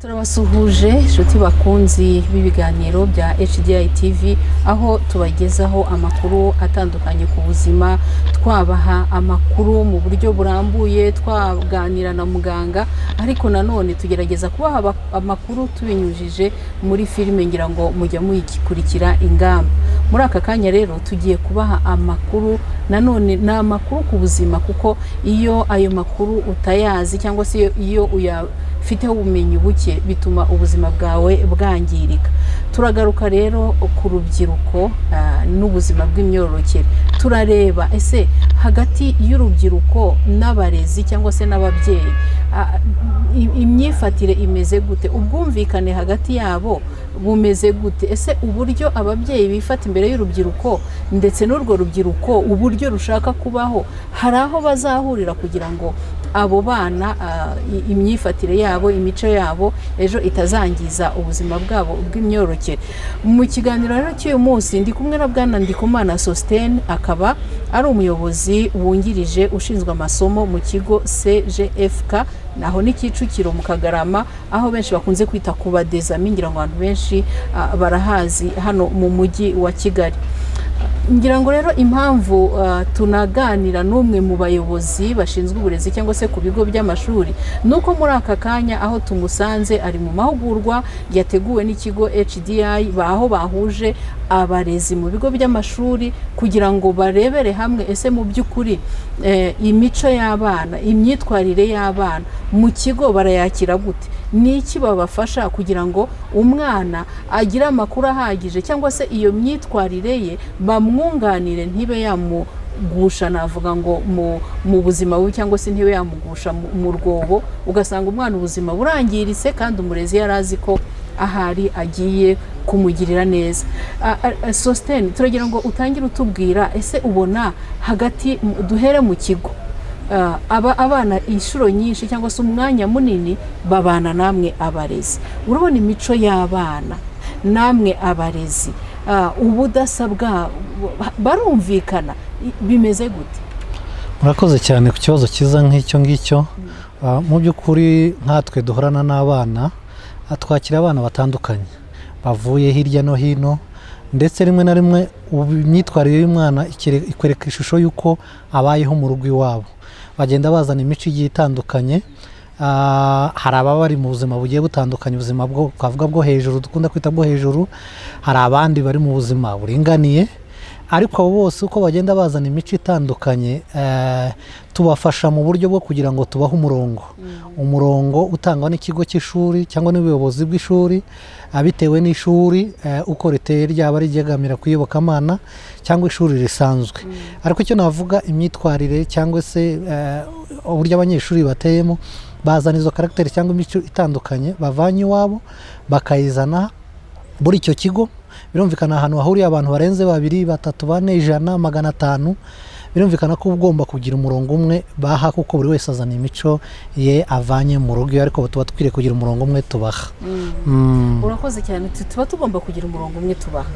turabasuhuje inshuti bakunzi b'ibiganiro bya HDI TV aho tubagezaho amakuru atandukanye ku buzima, twabaha amakuru mu buryo burambuye, twaganira na muganga, ariko nanone tugerageza kubaha amakuru tubinyujije muri filime ngira ngo mujya muyikurikira ingamba. Muri aka kanya rero tugiye kubaha amakuru nanone na amakuru ku buzima, kuko iyo ayo makuru utayazi cyangwa se iyo uyafiteho ubumenyi buke bituma ubuzima bwawe bwangirika. Turagaruka rero ku rubyiruko n'ubuzima bw'imyororokere. Turareba ese hagati y'urubyiruko n'abarezi cyangwa se n'ababyeyi imyifatire imeze gute, ubwumvikane hagati yabo bumeze gute, ese uburyo ababyeyi bifata imbere y'urubyiruko ndetse n'urwo rubyiruko uburyo rushaka kubaho, hari aho bazahurira kugira ngo abo bana imyifatire yabo, imico yabo ejo itazangiza ubuzima bwabo bw'imyororokere. Mu kiganiro rero cy'uyu munsi ndi kumwe na Bwana Ndikumana Sostene, akaba ari umuyobozi wungirije ushinzwe amasomo mu kigo CGFK naho ni Kicukiro mu Kagarama, aho benshi bakunze kwita ku badezami, ngira ngo abantu benshi barahazi hano mu mujyi wa Kigali. Ngira ngo rero impamvu tunaganira n'umwe mu bayobozi bashinzwe uburezi cyangwa se ku bigo by'amashuri nuko muri aka kanya aho tumusanze ari mu mahugurwa yateguwe n'ikigo HDI baho bahuje abarezi mu bigo by'amashuri kugira ngo barebere hamwe ese mu by'ukuri imico y'abana, imyitwarire y'abana mu kigo barayakira gute, niki babafasha kugira ngo umwana agire amakuru ahagije cyangwa se iyo myitwarire ye bamwunganire ntibe yamugusha, navuga ngo mu buzima bubi cyangwa se ntibe yamugusha mu rwobo, ugasanga umwana ubuzima burangiritse kandi umurezi yarazi ko ahari agiye kumugirira neza. Sostene, turagira ngo utangire utubwira ese ubona hagati duhere mu kigo abana inshuro nyinshi cyangwa se umwanya munini babana namwe abarezi, urabona imico y'abana namwe abarezi ubudasa bwa barumvikana bimeze gute? Murakoze cyane ku kibazo cyiza nk'icyo ngicyo. Mu by'ukuri nkatwe duhorana n'abana, twakira abana batandukanye bavuye hirya no hino, ndetse rimwe na rimwe imyitwarire y'umwana ikwereka ishusho y'uko abayeho mu rugo iwabo. Bagenda bazana imico igiye itandukanye. Hari ababa bari mu buzima bugiye butandukanye, ubuzima bwo twavuga bwo hejuru, dukunda kwita bwo hejuru. Hari abandi bari mu buzima buringaniye, ariko abo bose uko bagenda bazana imico itandukanye tubafasha mu buryo bwo kugira ngo tubahe umurongo utangwa n'ikigo cy'ishuri cyangwa n'ubuyobozi bw'ishuri, bitewe n'ishuri uko riteye ryaba rigegamira kuyobokamana cyangwa ishuri risanzwe. Ariko icyo navuga imyitwarire cyangwa se uburyo abanyeshuri bateyemo, bazana izo karagiteri cyangwa imico itandukanye bavanye iwabo bakayizana muri icyo kigo. Birumvikana ahantu hahuriye abantu barenze 2, 3, 4, 100, 500, birumvikana ko ugomba kugira umurongo umwe baha, kuko buri wese azana imico ye avanye mu rugo, ariko tuba twire kugira umurongo umwe tubaha. Urakoze cyane, tuba tugomba kugira umurongo umwe tubaha.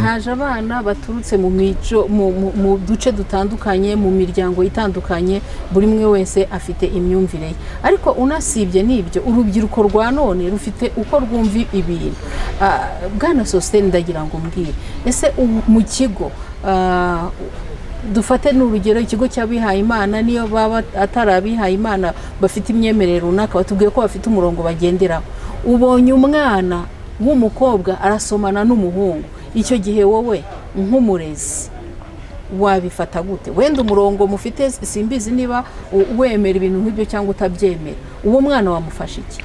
Haje abana baturutse mu mico mu duce dutandukanye, mu miryango itandukanye, buri mwe wese afite imyumvire ye, ariko unasibye n'ibyo urubyiruko rwa none rufite uko rwumva ibintu. Bwana Sostene, ndagira ngo mbwire ese mu kigo dufate n'urugero ikigo cy'abihaye Imana, niyo baba atarabihaye Imana bafite imyemerere runaka, batubwiye ko bafite umurongo bagenderaho. Ubonye umwana w'umukobwa arasomana n'umuhungu, icyo gihe wowe nk'umurezi wabifata gute? Wenda umurongo mufite simbizi niba wemera ibintu nk'ibyo cyangwa utabyemera, uwo mwana wamufasha iki?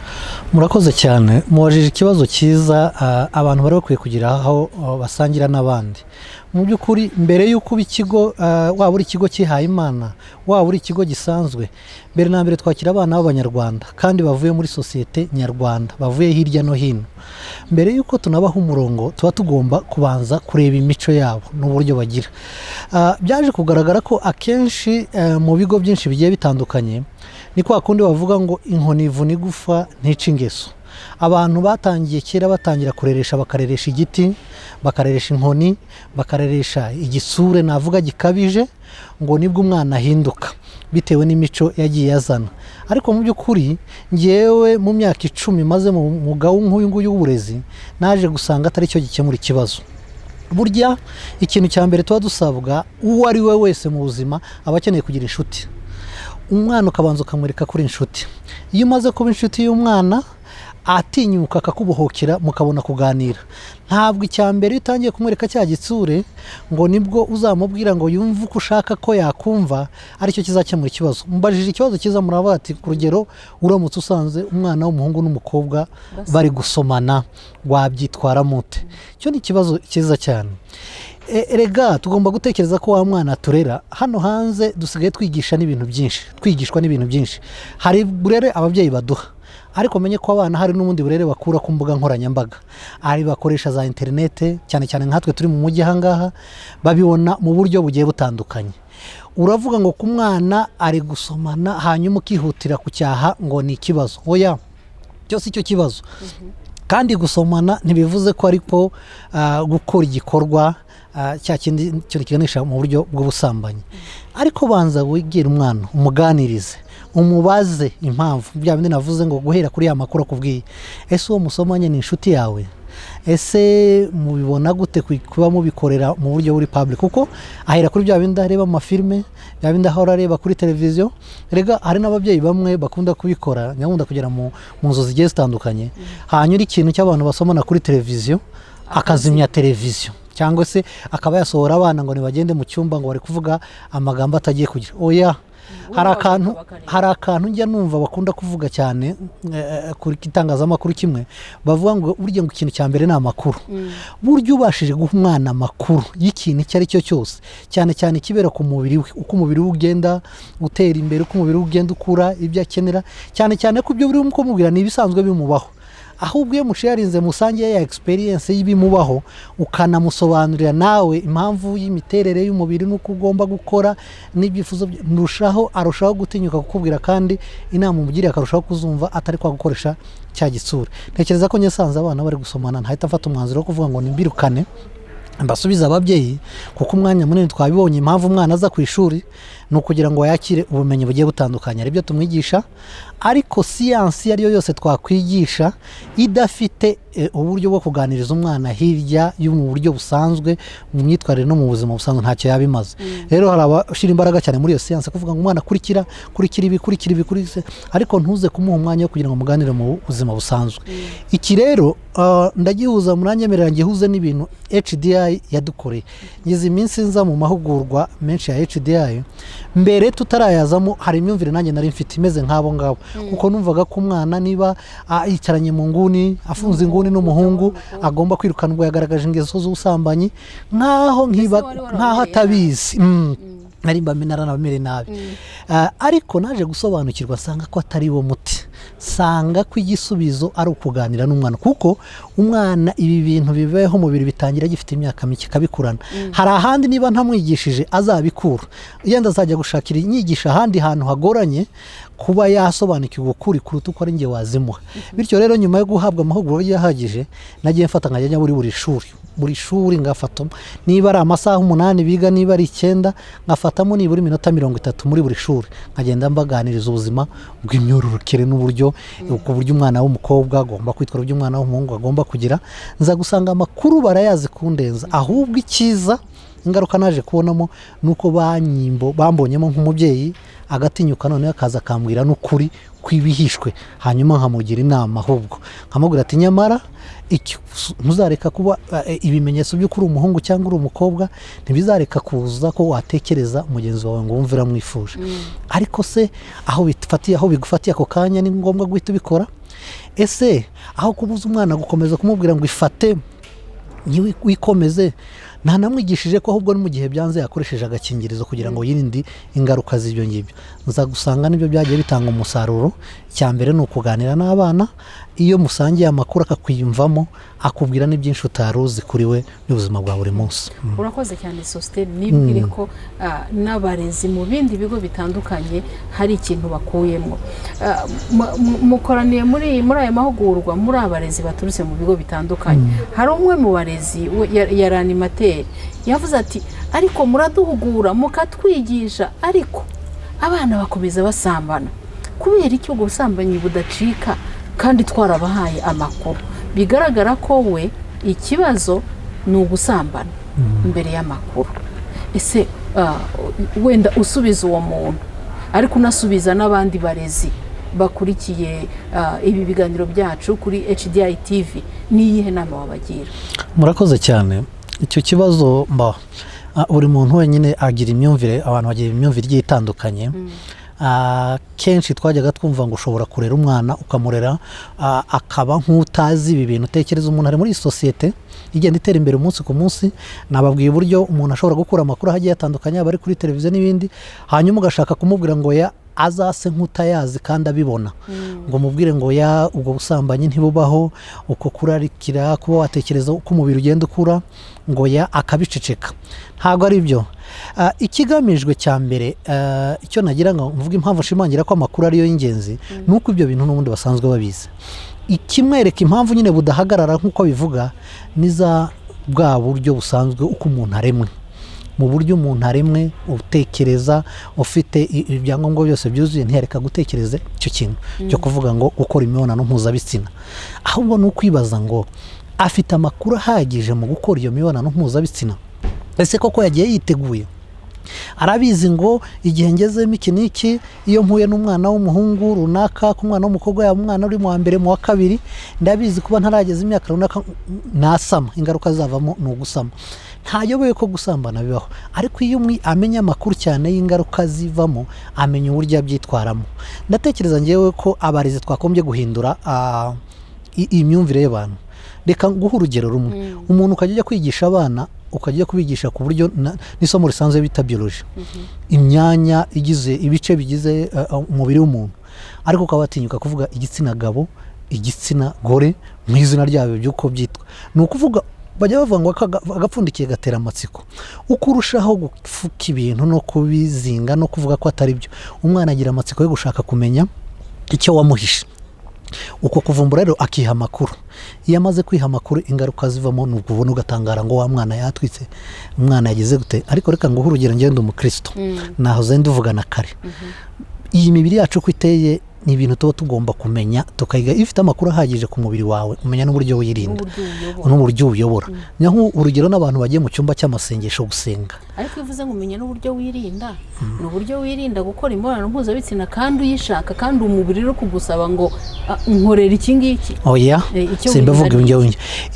Murakoze cyane, mubajije ikibazo cyiza. Abantu bari bakwiye kugira aho basangira n'abandi. Mu by'ukuri mbere y'uko ikigo waba uri ikigo cyihaye Imana, waba uri ikigo gisanzwe, mbere na mbere twakira abana b'Abanyarwanda kandi bavuye muri sosiyete nyarwanda, bavuye hirya no hino. Mbere y'uko tunabaha umurongo tuba tugomba kubanza kureba imico yabo n'uburyo bagira. Byaje kugaragara ko akenshi mu bigo byinshi bigiye bitandukanye ni kwa kundi bavuga ngo inkoni ivuna igufa ntica ingeso. Abantu batangiye kera batangira kureresha, bakareresha igiti, bakareresha inkoni, bakareresha igisure navuga gikabije, ngo nibwo umwana ahinduka. bitewe n'imico yagiye azana. Ariko mu by'ukuri ngewe mu myaka 10 maze mu mwuga nk'uyu nguyu w'uburezi naje gusanga atari cyo gikemura ikibazo. Burya ikintu cya mbere tuba dusabwa uwo ari we wese mu buzima aba akeneye kugira inshuti. Umwana ukabanza ukamwereka kuri inshuti. Iyo umaze kuba inshuti y'umwana atinyuka akakubohokera mukabona kuganira. Ntabwo icyambere utangiye kumwereka cya gitsure ngo nibwo uzamubwira ngo yumve uko ushaka ko yakumva aricyo kizakemura ikibazo. Mbajije ikibazo kiza muraba ati ku rugero uramutse usanze umwana w'umuhungu n'umukobwa bari gusomana wabyitwara mute? Cyo ni ikibazo cyiza cyane. Erega tugomba gutekereza ko wa mwana turera hano hanze dusigaye twigishwa n'ibintu byinshi. Hari burere ababyeyi baduha, ariko menye ko abana hari n'ubundi burere bakura ku mbuga nkoranyambaga, ari bakoresha za interinete, cyane cyane nkatwe turi mu mujyi hangaha babibona mu buryo bugiye butandukanye. Uravuga ngo ku mwana ari gusomana hanyuma ukihutira ku cyaha ngo ni ikibazo. Oya, cyose icyo kibazo. Kandi gusomana ntibivuze ko ariko gukora igikorwa cya kindi cyo kiganisha mu buryo bw'ubusambanyi. Ariko banza wigira umwana, umuganirize, umubaze impamvu. Bya bindi navuze ngo guhera kuri ya makuru akubwiye. Ese uwo musomanye ni inshuti yawe? Ese mubibona gute kuba mubikorera mu buryo buri public? Kuko ahera kuri bya bindi areba mu mafilme, bya bindi ahora areba kuri televiziyo. Rega hari n'ababyeyi bamwe bakunda kubikora, nyakunda kugera mu nzu zigiye zitandukanye. Hanyura ikintu cy'abantu basomana kuri televiziyo akazimya televiziyo, cyangwa se akaba yasohora abana ngo nibagende mu cyumba ngo bari kuvuga amagambo atagiye kugira. Oya, hari akantu njya numva bakunda kuvuga cyane kuri itangazamakuru kimwe, bavuga ngo burya ngo ikintu cya mbere ni amakuru. Burya ubashije guha umwana amakuru y'ikintu icyo ari cyo cyose, cyane cyane kibera ku mubiri we, uko umubiri we ugenda utera imbere, uko umubiri we ugenda ukura ibyo akenera, cyane cyane ko ibyo buri umwe kumubwira ni ibisanzwe bimubaho. Ahubwo iyo musharinze musange ya experience y'ibimubaho ukanamusobanurira nawe impamvu y'imiterere y'umubiri nuko ugomba gukora n'ibyifuzo arushaho gutinyuka kukubwira, kandi inama umugiriye akarushaho kuzumva atari kwa gukoresha cya gitsure. Ntekereza ko nyesanze abana bari gusomana ntahita mfata umwanzuro wo kuvuga ngo nimbirukane mbasubiza ababyeyi, kuko umwanya munini twabibonye impamvu umwana aza ku ishuri no kugira ngo yakire ubumenyi bugiye butandukanye ari byo tumwigisha. Ariko siyansi ariyo yose twakwigisha idafite uburyo bwo kuganiriza umwana hirya yo mu buryo busanzwe, mu myitwarire no mu buzima busanzwe, ntacyo yabimaze. Rero hari abashira imbaraga cyane muri iyo siyansi kuvuga ngo umwana kurikira ibi, ariko ntuze kumuha umwanya wo kugira ngo muganire mu buzima busanzwe. Iki rero ndagihuza muranyemerera ngihuze n'ibintu HDI yadukoreye. Ngize iminsi nza mu mahugurwa menshi ya HDI, mbere tutarayazamo hari imyumvire nanjye nari mfite imeze nk'abo ngabo, kuko numvaga ko umwana niba yicaranye mu nguni afunze inguni n'umuhungu agomba kwirukanwa, yagaragaje ingeso z'ubusambanyi nk'aho atabizi. Nari naranabamere nabi. Ariko naje gusobanukirwa sanga ko atari wo muti, sanga ko igisubizo ari ukuganira n'umwana, kuko umwana ibi bintu biveho umubiri bitangira gifite imyaka mike kabikurana. Hari ahandi niba ntamwigishije azabikura, yenda azajya gushakira inyigisho ahandi hantu hagoranye kuba yasobanukirwa ukuri kuruta uko ari njye wazimuha. Bityo rero nyuma yo guhabwa amahugurwa yahagije nagiye mfata nkajya buri shuri ngafatamo, niba ari amasaha 8 biga, niba ari 9 ngafatamo nibura iminota 30 muri buri shuri, nkagenda mbaganiriza ubuzima bw'imyororokere n'uburyo umwana w'umukobwa agomba kwitwara, uburyo umwana w'umuhungu agomba kugira. Nza gusanga amakuru barayazi kundenza, ahubwo ikiza ingaruka naje kubonamo nuko bambonyemo nk'umubyeyi agatinyuka none akaza akambwira n'ukuri kwibihishwe, hanyuma nkamugira inama, ahubwo nkamubwira ati nyamara ntuzareka kuba ibimenyetso by'uko uri umuhungu cyangwa uri umukobwa ntibizareka kuza ko watekereza mugenzi wawe ngo wumve uramwifuje. Ariko se aho bigufatiye ako kanya ni ngombwa guhita ubikora? Ese aho kubuza umwana gukomeza kumubwira ngo ifate wikomeze, ntanamwigishije ko ahubwo no mu gihe byanze yakoresheje agakingirizo kugira ngo yirinde ingaruka z'ibyo ngibyo. Nza gusanga nibyo byagiye bitanga umusaruro. Cya mbere ni ukuganira n'abana, iyo musangiye amakuru akakwiyumvamo akubwira n'ibyinshi utaruzi kuri we n'ubuzima bwa buri munsi. Urakoze cyane Sosthene, nibwire ko n'abarezi mu bindi bigo bitandukanye hari ikintu bakuyemo. Mukoraniye muri aya mahugurwa muri abarezi baturutse mu bigo bitandukanye. Hari umwe mu barezi ya animateur yavuze ati ariko muraduhugura mukatwigisha, ariko abana bakomeza basambana. Kubera iki ubwo busambanyi budacika kandi twarabahaye amakuru? Bigaragara ko we ikibazo ni ugusambana imbere y'amakuru. Ese wenda usubiza uwo muntu, ariko unasubiza n'abandi barezi bakurikiye ibi biganiro byacu kuri HDI TV, niyihe nama wabagira? Murakoze cyane. Icyo kibazo buri muntu wenyine agira imyumvire, abantu bagira imyumvire igiye itandukanye. Kenshi twajyaga twumva ngo ushobora kurera umwana ukamurera akaba nk'utazi ibi bintu. Tekereza umuntu ari muri iyi sosiyete igenda itera imbere umunsi ku munsi. Nababwiye uburyo umuntu ashobora gukura amakuru agiye atandukanye, aba ari kuri televiziyo n'ibindi, hanyuma ugashaka kumubwira ngo azase nk'utayazi kandi abibona, ngo mubwire ngo ubwo busambanyi ntibubaho, uko kurarikira, kuba watekereza uko umubiri ugenda ukura, ngo akabiceceka. Ntabwo ari byo. Ikigamijwe cya mbere, icyo nagira ngo mvuge impamvu nshimangira ko amakuru ariyo y'ingenzi, ni uko ibyo bintu n'ubundi basanzwe babizi. Ikimwereka impamvu nyine budahagarara nk'uko bivuga, ni za bwa buryo busanzwe uko umuntu aremwe. Mu buryo umuntu aremwe, utekereza, ufite ibyangombwa byose byuzuye, ntiyareka gutekereza icyo kintu cyo kuvuga ngo gukora imibonano mpuzabitsina. Ahubwo ni ukwibaza ngo afite amakuru ahagije mu gukora iyo mibonano mpuzabitsina? Ese koko yagiye yiteguye? Arabizi ngo igihe ngezemo iki n'iki, iyo mpuye n'umwana w'umuhungu runaka, ku mwana w'umukobwa yaba umwana uri mu wa mbere, mu wa kabiri, ndabizi kuba ntarageza imyaka runaka nasama, ingaruka zavamo ni ugusama. Ntayoboye ko gusambana bibaho, ariko iyo amenya amakuru cyane y'ingaruka zivamo, amenya uburyo abyitwaramo. Ndatekereza ngewe ko abarezi twakombye guhindura imyumvire y'abantu. Reka guha urugero rumwe. Umuntu ukajya kwigisha abana, ukajya kubigisha ku buryo n'isomo risanzwe bita biology, imyanya igize ibice bigize umubiri w'umuntu, ariko ukaba watinyuka kuvuga igitsina gabo, igitsina gore mu izina ryabo by'uko byitwa. Ni ukuvuga bajya bavuga ngo agapfundikiye gatera amatsiko. Uko urushaho gufuka ibintu no kubizinga no kuvuga ko atari byo, umwana agira amatsiko yo gushaka kumenya icyo wamuhishe. Uko kuvumbura rero akiha amakuru. Iyo amaze kwiha amakuru, ingaruka zivamo ni ukubona ugatangara ngo wa mwana yatwitse, umwana yagize gute. Ariko reka ngo urugero, ngende umukristo, nahoze nduvugana kare. Iyi mibiri yacu uko iteye ni ibintu tuba tugomba kumenya, tukayiga. Iyo ufite amakuru ahagije ku mubiri wawe, umenya n'uburyo wirinda n'uburyo uyobora. Nyaho urugero, n'abantu bagiye mu cyumba cy'amasengesho gusenga, ariko ivuze ngo umenya n'uburyo wirinda, n'uburyo wirinda gukora imibonano mpuzabitsina kandi uyishaka, kandi umubiri uri kugusaba ngo nkorera iki ngiki. Oya, simbavuga ibyo.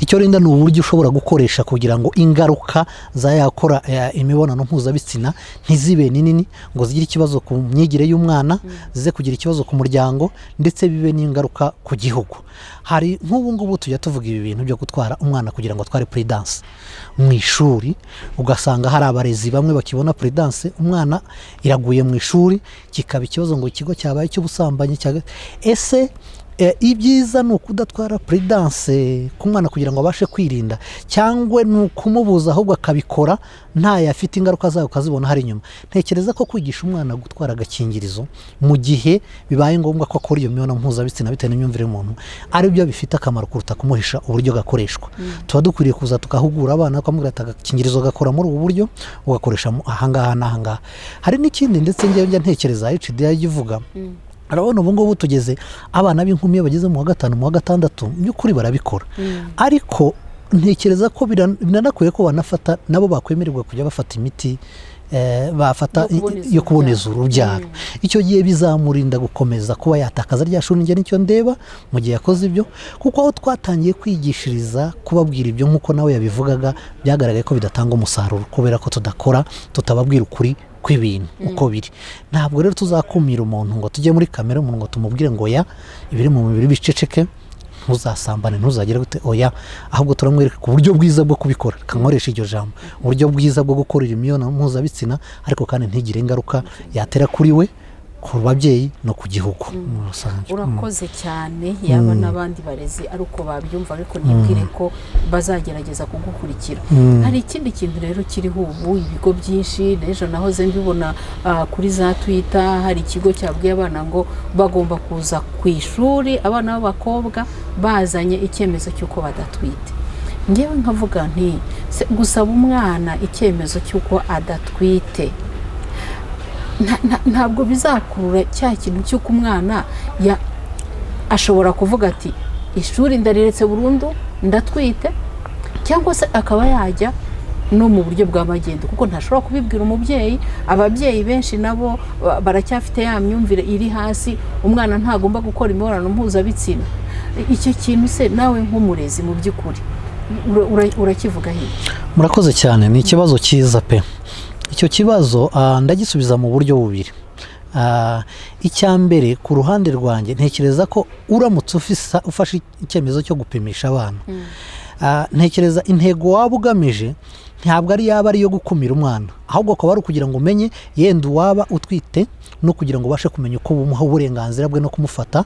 Icyo rinda ni uburyo ushobora gukoresha kugira ngo ingaruka zayakora imibonano mpuzabitsina ntizibe nini, ngo zigire ikibazo ku myigire y'umwana, zize kugira ikibazo ku muryango, ndetse bibe n'ingaruka ku gihugu. Hari nk'ubu ngubu tujya tuvuga ibi bintu byo gutwara umwana kugira ngo atware prudence mu ishuri, ugasanga hari abarezi bamwe bakibona prudence, umwana iraguye mu ishuri, kikaba ikibazo ngo ikigo cyabaye cy'ubusambanyi. Ese ibyiza ni ukudatwara prudence ku mwana kugira ngo abashe kwirinda, cyangwa ni ukumubuza ahubwo akabikora ntayafite ingaruka zayo ukazibona hari inyuma? Ntekereza ko kwigisha umwana gutwara agakingirizo mu gihe bibaye ngombwa ko akora iyo mibonano mpuzabitsina bitewe n'imyumvire y'umuntu, ari byo bifite akamaro kuruta kumuhisha uburyo gakoreshwa. Tuba dukwiriye kuza tukahugura abana, ukamubwira ati agakingirizo gakora muri ubu buryo, ugakoresha ahangaha n'ahangaha. Hari n'ikindi ndetse njya ntekereza HDI ivuga, arabona ubu ngubu tugeze abana b'inkumi iyo bageze mu wa gatanu, mu wa gatandatu, by'ukuri barabikora. Ariko ntekereza ko binanakwiye ko banafata nabo bakwemererwa kujya bafata imiti bafata yo kuboneza urubyaro. Icyo gihe bizamurinda gukomeza kuba yatakaza rya shuri. Njye nicyo ndeba mu gihe yakoze ibyo, kuko aho twatangiye kwigishiriza kubabwira ibyo nk'uko nawe yabivugaga, byagaragaye ko bidatanga umusaruro, kubera ko tutababwira ukuri kw'ibintu uko biri. Ntabwo rero tuzakumira umuntu ngo tujye muri kamera umuntu ngo tumubwire ngo ibiri mu mubiri biceceke, ntuzasambane, ntuzagire gute. Oya, ahubwo turamwereka uburyo bwiza bwo kubikora. Kankoresha iryo jambo, uburyo bwiza bwo gukorera imibonano mpuzabitsina, ariko kandi ntigire ingaruka yatera kuri we, ku babyeyi no ku gihugu. Urakoze cyane. Yaba n'abandi barezi ari uko babyumva, ariko nibwire ko bazagerageza kugukurikira. Hari ikindi kintu rero kiriho ubu, ibigo byinshi, n'ejo nahoze mbibona kuri za Twitter, hari ikigo cyabwiye abana ngo bagomba kuza ku ishuri, abana b'abakobwa bazanye icyemezo cy'uko badatwite. Ngewe nkavuga gusaba umwana icyemezo cy'uko adatwite ntabwo bizakurura cya kintu cy'uko umwana ashobora kuvuga ati ishuri ndariretse burundu ndatwite, cyangwa se akaba yajya no mu buryo bwa magendu, kuko ntashobora kubibwira umubyeyi. Ababyeyi benshi nabo baracyafite ya myumvire iri hasi, umwana ntagomba gukora imibonano mpuzabitsina. Icyo kintu se nawe nk'umurezi mu by'ukuri urakivuga hirya? Murakoze cyane, ni ikibazo cyiza pe. Icyo kibazo ndagisubiza mu buryo bubiri. Icya mbere, ku ruhande rwanjye ntekereza ko uramutse ufashe icyemezo cyo gupimisha abana, ntekereza intego waba ugamije ntabwo yaba ari iyo gukumira umwana, ahubwo akaba ari ukugira ngo umenye yenda uwaba utwite, no kugira ngo ubashe kumenya uko bumuha uburenganzira bwe no kumufata,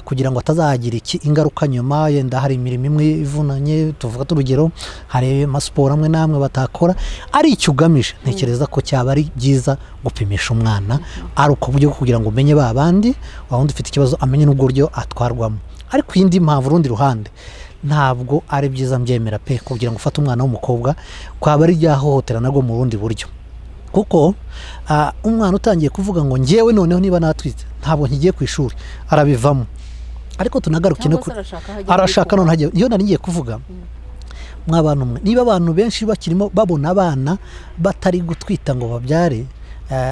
kugira ngo atazagira ingaruka nyuma. Yenda hari imirimo imwe ivunanye, tuvuga urugero, hari amasiporo amwe n'amwe batakora, ari icyo ugamije. Ntekereza ko cyaba ari byiza gupimisha umwana, ari uko buryo kugira ngo umenye ba bandi wundi ufite ikibazo amenye n'uburyo atwarwamo. Ariko iyindi mpamvu, urundi ruhande, ntabwo ari byiza mbyemera pe kugira ngo ufate umwana w'umukobwa, kwaba ari ryahohotera nabwo mu rundi buryo. Kuko umwana utangiye kuvuga ngo ngewe noneho niba natwite ntabwo nkigiye ku ishuri, arabivamo. Ariko tunagaruke no arashaka none hajye, iyo nari ngiye kuvuga mw'abantu mwe, niba abantu benshi bakirimo babona abana batari gutwita ngo babyare,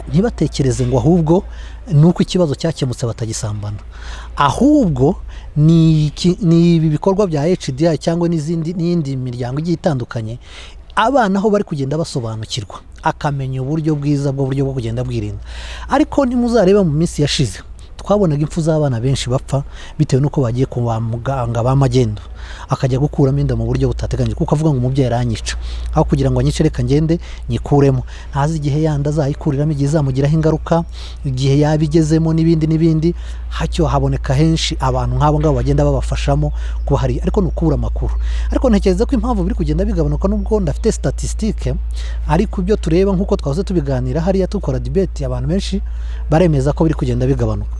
ntibatekereze ngo ahubwo nuko ikibazo cyakemutse batagisambana, ahubwo ni ibi bikorwa bya HDI cyangwa n'iyindi miryango igiye itandukanye, abana aho bari kugenda basobanukirwa, akamenya uburyo bwiza bwo kugenda bwirinda. Ariko nimuzareba mu minsi yashize, twabonaga impfu z'abana benshi bapfa bitewe n'uko bagiye ku muganga b'amagendo, akajya gukuramo inda mu buryo butateganyije, kuko avuga ngo umubyeyi aranyica, aho kugira ngo anyice reka ngende nyikuremo. Ntazi igihe yanda azayikuriramo, igihe izamugiraho ingaruka, igihe yabigezemo n'ibindi. Hacyo haboneka henshi abantu nk'abo ngabo bagenda babafashamo kuba hari, ariko ni ukubura amakuru. Ariko ntekereza ko impamvu biri kugenda bigabanuka, nubwo ndafite statistique, ariko ibyo tureba nk'uko twahoze tubiganira hariya tukora debate, abantu benshi baremeza ko biri kugenda bigabanuka.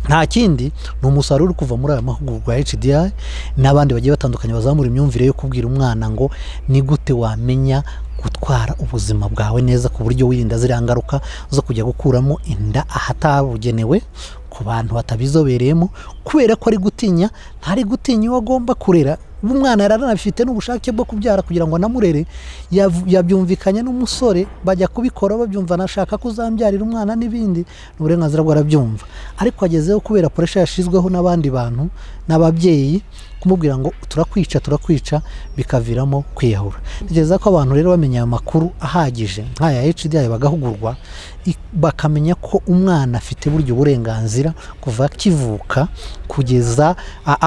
Nta kindi, ni umusaruro uri kuva muri aya mahugurwa ya HDI n'abandi bagiye batandukanye bazamura imyumvire yo kubwira umwana ngo ni gute wamenya gutwara ubuzima bwawe neza, ku buryo wirinda ziriya ngaruka zo kujya gukuramo inda ahatabugenewe ku bantu batabizobereyemo, kubera ko ari gutinya, ntari gutinya uwo agomba kurera. Umwana yaranabifite n'ubushake bwo kubyara kugira ngo anamurere, yabyumvikanye n'umusore, bajya kubikora babyumva, nashaka kuzambyarira umwana n'ibindi, n'uburenganzira bwe arabyumva. Ariko agezeho kubera pressure yashizweho n'abandi bantu n'ababyeyi kumubwira ngo turakwica, bikaviramo kwiyahura. Ntekereza ko abantu rero bamenya amakuru ahagije nk'aya HDI, bagahugurwa bakamenya ko umwana afite buryo uburenganzira kuva kivuka kugeza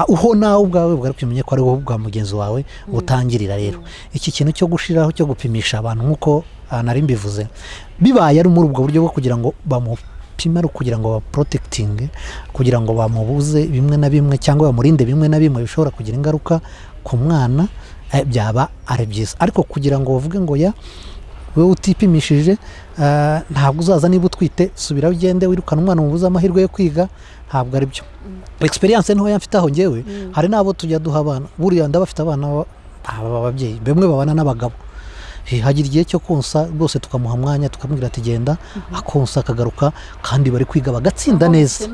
uho nawe ubwawe bwari kumenye ko ari wowe bwa mugenzi wawe utangirira. Rero iki kintu cyo gushiraho cyo gupimisha abantu nk'uko nari mbivuze, bibaye ari muri ubwo buryo bwo kugira ngo pimaro, kugira ngo protecting, kugira ngo bamubuze bimwe na bimwe cyangwa bamurinde bimwe na bimwe bishobora kugira ingaruka ku mwana, byaba ari byiza. Ariko kugira ngo bavuge ngo wewe utipimishije ntabwo uzaza, niba utwite subira ugende wirukana umwana mubuze amahirwe yo kwiga, ntabwo ari byo. Experience nto yamfite aho ngewe, hari nabo tujya duha abana, buriya ndabafite abana ababyeyi bamwe babana n'abagabo, hagira igihe cyo konsa rwose tukamuha mwanya tukamubwira ati genda, akonsa akagaruka, kandi bari kwiga bagatsinda neza,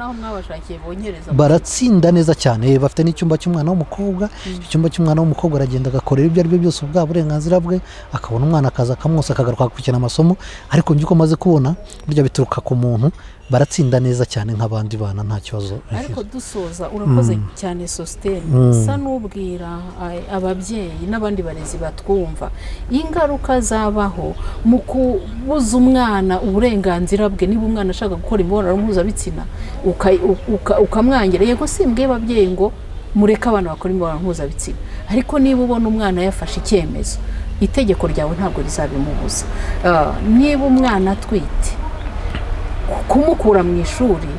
baratsinda neza cyane. Bafite n'icyumba cy'umwana w'umukobwa, icyumba cy'umwana w'umukobwa aragenda agakorera ibyo ari byo byose, ubwa burenganzira bwe, akabona umwana akaza akamwosa akagaruka gukina amasomo. Ariko njye uko maze kubona burya bituruka ku muntu, baratsinda neza cyane nk'abandi bana, nta kibazo. Ariko dusoza, urakoze cyane Sostene, sa n'ubwira ababyeyi n'abandi barezi batwumva ingaruka zabaho mu kubuza umwana uburenganzira bwe. Niba umwana ashaka gukora imibonano mpuzabitsina ukamwangira, yego simbwiye ababyeyi ngo mureke abana bakora imibonano mpuzabitsina, ariko niba ubona umwana yafashe icyemezo, itegeko ryawe ntabwo rizabimubuza. Niba umwana atwite, kumukura mu ishuri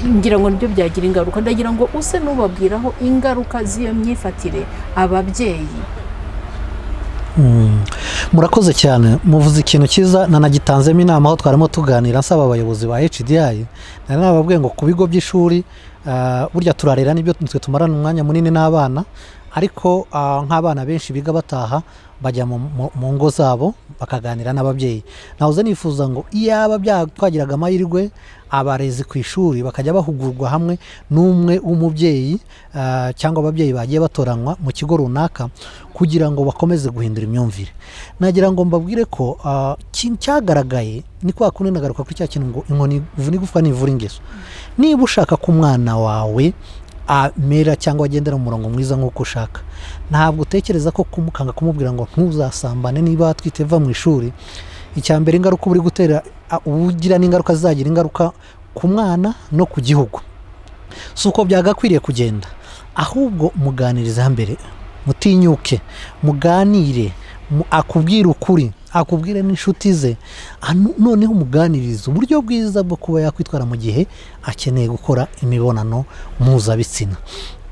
ngira ngo nibyo byagira ingaruka. Ndagira ngo use n'ubabwiraho ingaruka z'iyo myifatire ababyeyi. Murakoze cyane, muvuze ikintu cyiza, nanagitanzemo inama aho twarimo tuganira, nsaba abayobozi ba HDI, nari nababwiye ngo ku bigo by'ishuri burya turarera, nibyo twe tumarana umwanya munini n'abana, ariko nk'abana benshi biga bataha bajya mu ngo zabo bakaganira n'ababyeyi. nahoze nifuza ngo iyaba twagiraga amahirwe abarezi ku ishuri bakajya bahugurwa hamwe n'umwe w'umubyeyi cyangwa ababyeyi bagiye batoranywa mu kigo runaka kugira ngo bakomeze guhindura imyumvire. nagira ngo mbabwire ko ikintu cyagaragaye ni kwa kundi nagaruka kuri cya kintu ngo inkoni ivuna igufwa ntivura ingeso. niba ushaka ko umwana wawe amera cyangwa agendera mu murongo mwiza nk'uko ushaka, ntabwo utekereza ko kumukanga kumubwira ngo ntuzasambane niba atwite va mu ishuri. icya mbere ingaruka uri gutera ugira n'ingaruka zizagira ingaruka ku mwana no ku gihugu. si uko byagakwiriye kugenda, ahubwo muganiriza mbere, mutinyuke, muganire, akubwire ukuri, akubwire n'inshuti ze, noneho umuganiriza uburyo bwiza bwo kuba yakwitwara mu gihe akeneye gukora imibonano mpuzabitsina.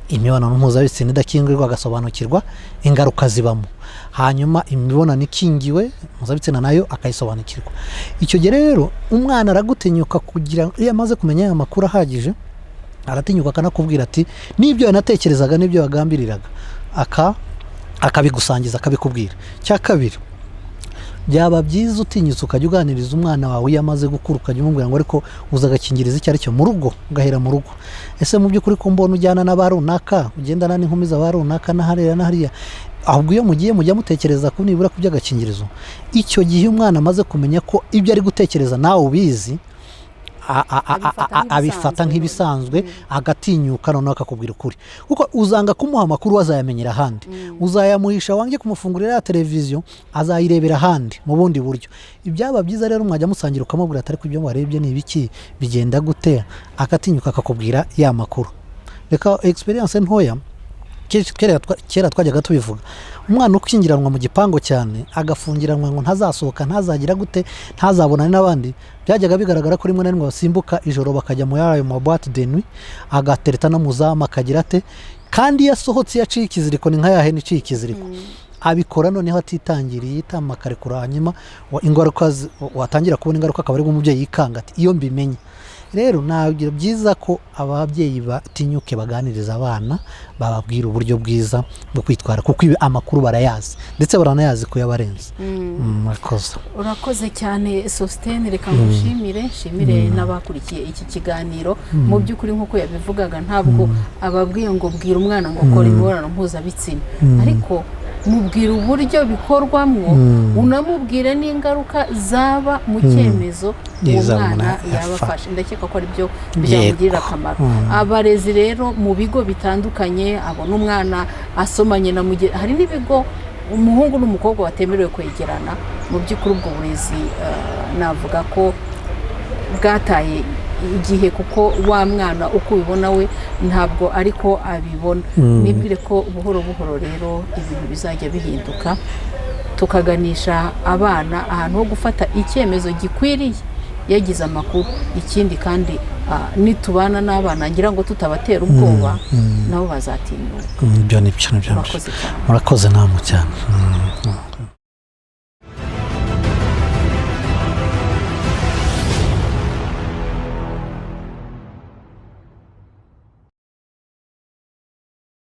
imibonano mpuzabitsina idakingirwa agasobanukirwa ingaruka zibamo, hanyuma imibonano ikingiwe mpuzabitsina nayo akayisobanukirwa. icyo gihe rero umwana aragutinyuka kugira iyo amaze kumenya aya makuru ahagije, aratinyuka akanakubwira ati n'ibyo yanatekerezaga n'ibyo yagambiriraga akabigusangiza akabikubwira. cya kabiri, byaba byiza utinyutse ukajya uganiriza umwana wawe iyo amaze gukura, ukajya umubwira ngo ariko uza agakingirizo icyo ari cyo mu rugo, ugahera mu rugo. ese mu by'ukuri ko mbona ujyana n'aba runaka, ugendana n'inkumi z'aba runaka n'ahariya n'ahariya, ahubwo iyo mugiye mujya mutekereza ko nibura ku by'agakingirizo. icyo gihe umwana amaze kumenya ko ibyo ari gutekereza nawe ubizi, abifata nk'ibisanzwe, agatinyuka noneho akakubwira ukuri. kuko uzanga kumuha amakuru azayamenyera ahandi, uzayamuhisha, wange kumufungurira ya televiziyo azayirebera ahandi mu bundi buryo. ibyaba byiza rero mwajya musangira ukamubwira atari ko ibyo warebye ni ibiki, bigenda gute, akatinyuka akakubwira ya makuru. reka experience ntoya, kera twajyaga tubivuga, umwana ukingiranwa mu gipango cyane, agafungiranwa ngo ntazasohoka, ntazagira gute, ntazabonane n'abandi, byajyaga bigaragara ko rimwe na rimwe basimbuka ijoro bakajya mu yayo mu boîte de nuit, agatereta no muzamu akagira ate, kandi yasohotse yaciye ikiziriko, ni nka yahene iciye ikiziriko. abikora noneho atitangiriye itama akarekura, hanyuma ingaruka watangira kubona ingaruka akaba ari umubyeyi yikanga ati iyo mbimenye. rero nagira byiza ko ababyeyi batinyuke baganiriza abana, bababwira uburyo bwiza bwo kwitwara, kuko amakuru barayazi ndetse baranayazi ko yabarenze. urakoze cyane Sostene, reka ngushimire, nshimire n'abakurikiye iki kiganiro. mu by'ukuri nk'uko yabivugaga, ntabwo ababwiye ngo bwira umwana ngo kora imibonano mpuzabitsina, ariko mubwira uburyo bikorwamo, unamubwire n'ingaruka zaba mu cyemezo uwo mwana yabafashe. ndakeka ko ari byo byamugirira akamaro. abarezi rero mu bigo bitandukanye, abona umwana asomanye na hari n'ibigo umuhungu n'umukobwa batemerewe kwegerana. mu by'ukuri ubwo burezi navuga ko bwataye igihe, kuko wa mwana uko ubibona we ntabwo ariko abibona. nibwire ko buhoro buhoro rero ibintu bizajya bihinduka, tukaganisha abana ahantu ho gufata icyemezo gikwiriye yagize amakuru. ikindi kandi nitubana n'abana ngira ngo tutabatera ubwoba, nabo bazatinyuka. ibyo ni byo. murakoze namwe cyane.